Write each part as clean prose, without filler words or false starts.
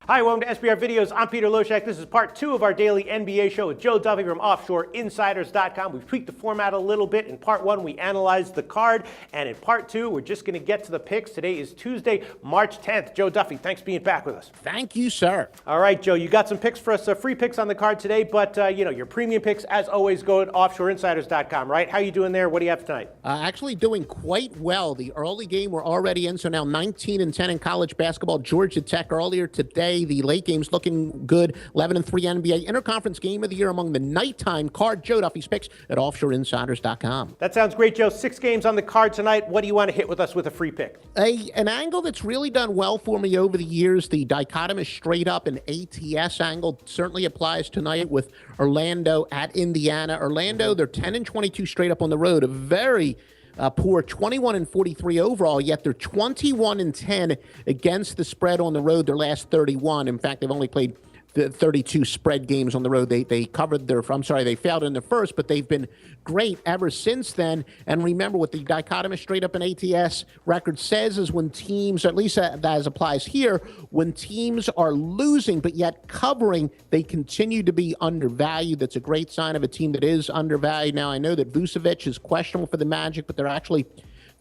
Hi, welcome to SBR Videos. I'm Peter Loshak. This is part 2 of our daily NBA show with Joe Duffy from OffshoreInsiders.com. We've tweaked the format a little bit. In part 1, we analyzed the card, and in part 2, we're just going to get to the picks. Today is Tuesday, March 10th. Joe Duffy, thanks for being back with us. Thank you, sir. All right, Joe, you got some picks for us, free picks on the card today, but your premium picks, as always, go at OffshoreInsiders.com, right? How you doing there? What do you have tonight? Actually doing quite well. The early game we're already in, so now 19-10 in college basketball. Georgia Tech earlier today. The late game's looking good. 11-3 NBA interconference game of the year among the nighttime card. Joe Duffy's picks at OffshoreInsiders.com. That sounds great, Joe. 6 games on the card tonight. What do you want to hit with us with a free pick? An angle that's really done well for me over the years, the dichotomous straight up and ATS angle certainly applies tonight with Orlando at Indiana. Orlando, they're 10-22 straight up on the road. A very poor 21-43 overall, yet they're 21-10 against the spread on the road their last 31. In fact, they've only played 32 spread games on the road. They failed in the first, but they've been great ever since then. And remember, what the dichotomous straight up and ATS record says is when teams, at least that applies here, when teams are losing but yet covering, they continue to be undervalued. That's a great sign of a team that is undervalued. Now, I know that Vucevic is questionable for the Magic, but they're actually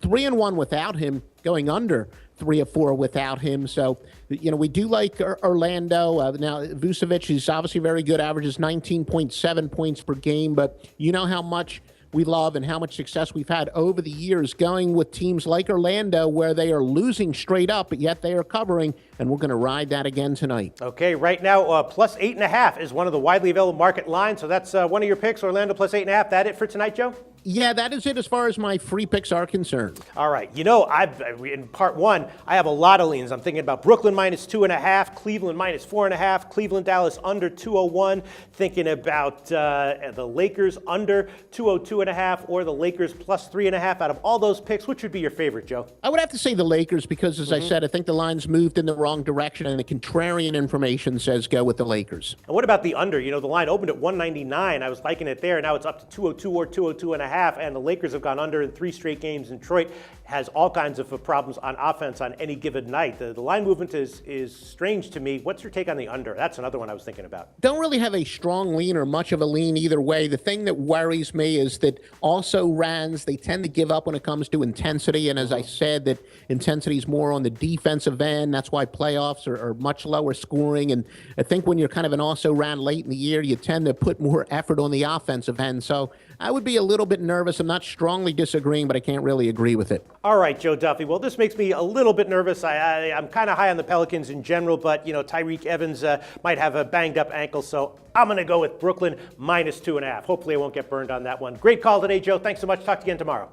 3-1 without him, going under 3 or 4 without him. So, we do like Orlando. Now, Vucevic is obviously very good, averages 19.7 points per game, but you know how much we love and how much success we've had over the years going with teams like Orlando where they are losing straight up, but yet they are covering, and we're going to ride that again tonight. Okay, right now, plus 8.5 is one of the widely available market lines, so that's one of your picks, Orlando plus 8.5. That it for tonight, Joe? Yeah, that is it as far as my free picks are concerned. All right. In part 1, I have a lot of leans. I'm thinking about Brooklyn minus 2.5, Cleveland minus 4.5, Cleveland, Dallas under 201. Thinking about the Lakers under 202.5 or the Lakers plus 3.5. Out of all those picks, which would be your favorite, Joe? I would have to say the Lakers because, as I said, I think the line's moved in the wrong direction, and the contrarian information says go with the Lakers. And what about the under? The line opened at 199. I was liking it there. Now it's up to 202 or 202.5. And the Lakers have gone under in 3 straight games. And Detroit has all kinds of problems on offense on any given night. The line movement is strange to me. What's your take on the under? That's another one I was thinking about. Don't really have a strong lean or much of a lean either way. The thing that worries me is that also Rans, they tend to give up when it comes to intensity. And as I said, that intensity is more on the defensive end. That's why playoffs are much lower scoring. And I think when you're kind of an also ran late in the year, you tend to put more effort on the offensive end. So I would be a little bit nervous. I'm not strongly disagreeing, but I can't really agree with it. All right, Joe Duffy. Well, this makes me a little bit nervous. I'm kind of high on the Pelicans in general, but, Tyreek Evans might have a banged-up ankle, so I'm going to go with Brooklyn minus 2.5. Hopefully I won't get burned on that one. Great call today, Joe. Thanks so much. Talk to you again tomorrow.